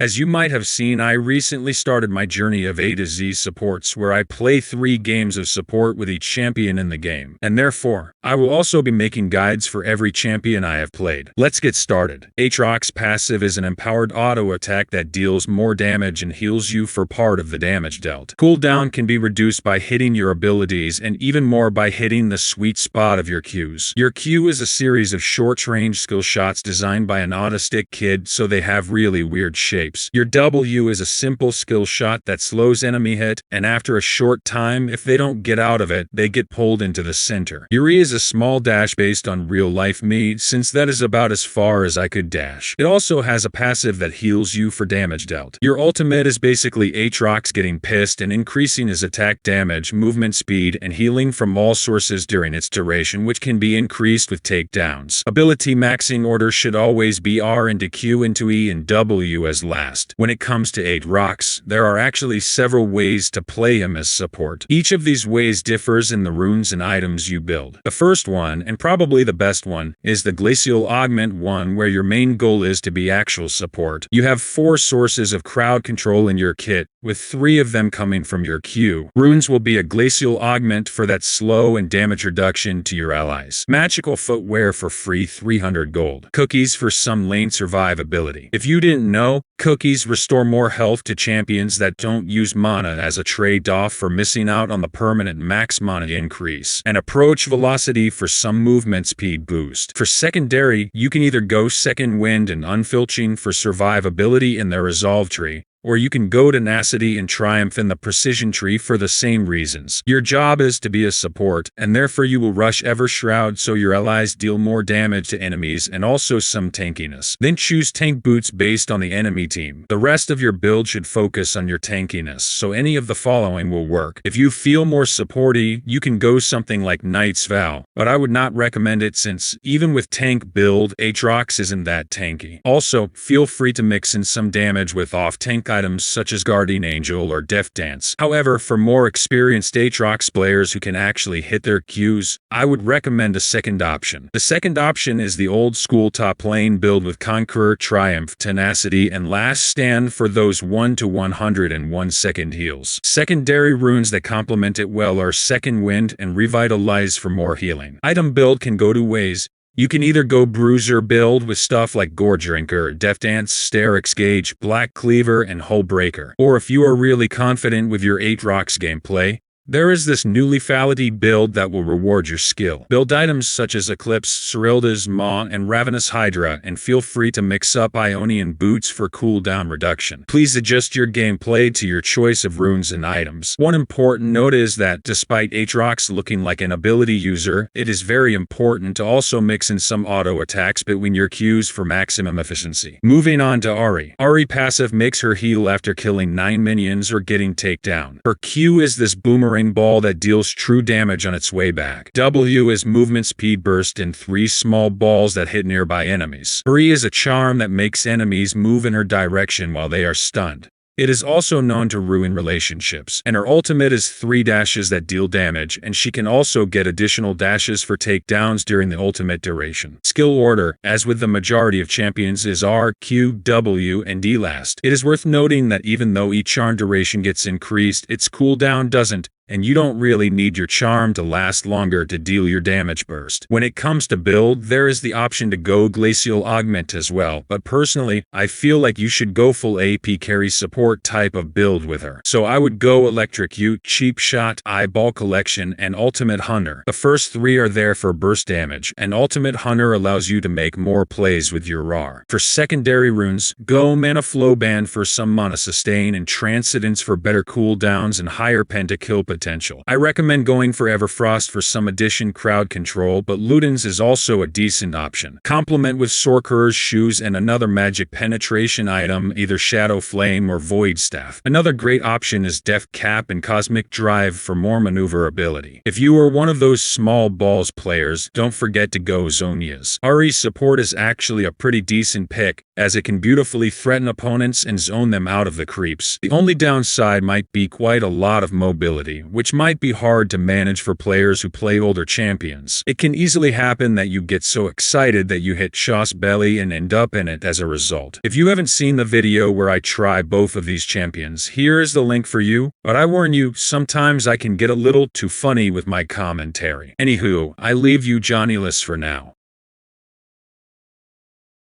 As you might have seen, I recently started my journey of A to Z supports where I play 3 games of support with each champion in the game, and therefore, I will also be making guides for every champion I have played. Let's get started. Aatrox passive is an empowered auto attack that deals more damage and heals you for part of the damage dealt. Cooldown can be reduced by hitting your abilities and even more by hitting the sweet spot of your Qs. Your Q is a series of short-range skill shots designed by an autistic kid so they have really weird shapes. Your W is a simple skill shot that slows enemy hit, and after a short time, if they don't get out of it, they get pulled into the center. Your E is a small dash based on real-life me, since that is about as far as I could dash. It also has a passive that heals you for damage dealt. Your ultimate is basically Aatrox getting pissed and increasing his attack damage, movement speed, and healing from all sources during its duration, which can be increased with takedowns. Ability maxing order should always be R into Q into E and W as last. When it comes to Aatrox, there are actually several ways to play him as support. Each of these ways differs in the runes and items you build. The first one, and probably the best one, is the Glacial Augment one, where your main goal is to be actual support. You have 4 sources of crowd control in your kit, with 3 of them coming from your Q. Runes will be a Glacial Augment for that slow and damage reduction to your allies. Magical footwear for free 300 gold. Cookies for some lane survivability. If you didn't know, cookies restore more health to champions that don't use mana as a trade-off for missing out on the permanent max mana increase. And approach velocity for some movement speed boost. For secondary, you can either go Second Wind and Unfilching for survivability in their resolve tree, or you can go Tenacity and Triumph in the Precision Tree for the same reasons. Your job is to be a support, and therefore you will rush Evershroud so your allies deal more damage to enemies and also some tankiness. Then choose Tank Boots based on the enemy team. The rest of your build should focus on your tankiness, so any of the following will work. If you feel more supporty, you can go something like Knight's Vow, but I would not recommend it since, even with tank build, Aatrox isn't that tanky. Also, feel free to mix in some damage with off-tank items such as Guardian Angel or Death Dance. However, for more experienced Aatrox players who can actually hit their Qs, I would recommend a second option. The second option is the old school top lane build with Conqueror, Triumph, Tenacity, and Last Stand for those 1 to 101 second heals. Secondary runes that complement it well are Second Wind and Revitalize for more healing. Item build can go 2 ways. You can either go Bruiser build with stuff like Gore Drinker, Death Dance, Sterix Gauge, Black Cleaver, and Hull Breaker. Or if you are really confident with your Aatrox gameplay, there is this new lethality build that will reward your skill. Build items such as Eclipse, Cyrilda's Maw, and Ravenous Hydra, and feel free to mix up Ionian Boots for cooldown reduction. Please adjust your gameplay to your choice of runes and items. One important note is that, despite Aatrox looking like an ability user, it is very important to also mix in some auto attacks between your Qs for maximum efficiency. Moving on to Ahri. Ahri passive makes her heal after killing 9 minions or getting takedown. Her Q is this boomerang ball that deals true damage on its way back. W is movement speed burst and 3 small balls that hit nearby enemies. Her E is a charm that makes enemies move in her direction while they are stunned. It is also known to ruin relationships, and her ultimate is 3 dashes that deal damage, and she can also get additional dashes for takedowns during the ultimate duration. Skill order, as with the majority of champions, is R, Q, W, and D last. It is worth noting that even though each charm duration gets increased, its cooldown doesn't, and you don't really need your charm to last longer to deal your damage burst. When it comes to build, there is the option to go Glacial Augment as well, but personally, I feel like you should go full AP carry support type of build with her. So I would go Electrocute, Cheap Shot, Eyeball Collection, and Ultimate Hunter. The first 3 are there for burst damage, and Ultimate Hunter allows you to make more plays with your RAR. For secondary runes, go Mana Flow Band for some mana sustain and Transcendence for better cooldowns and higher pentakill potential. I recommend going for Everfrost for some addition crowd control, but Ludens is also a decent option. Complement with Sorcerer's Shoes and another magic penetration item, either Shadow Flame or Void Staff. Another great option is Death Cap and Cosmic Drive for more maneuverability. If you are one of those small balls players, don't forget to go Zonias. Ahri's support is actually a pretty decent pick, as it can beautifully threaten opponents and zone them out of the creeps. The only downside might be quite a lot of mobility, which might be hard to manage for players who play older champions. It can easily happen that you get so excited that you hit Shaw's belly and end up in it as a result. If you haven't seen the video where I try both of these champions, here is the link for you, but I warn you, sometimes I can get a little too funny with my commentary. Anywho, I leave you Johnny-less for now.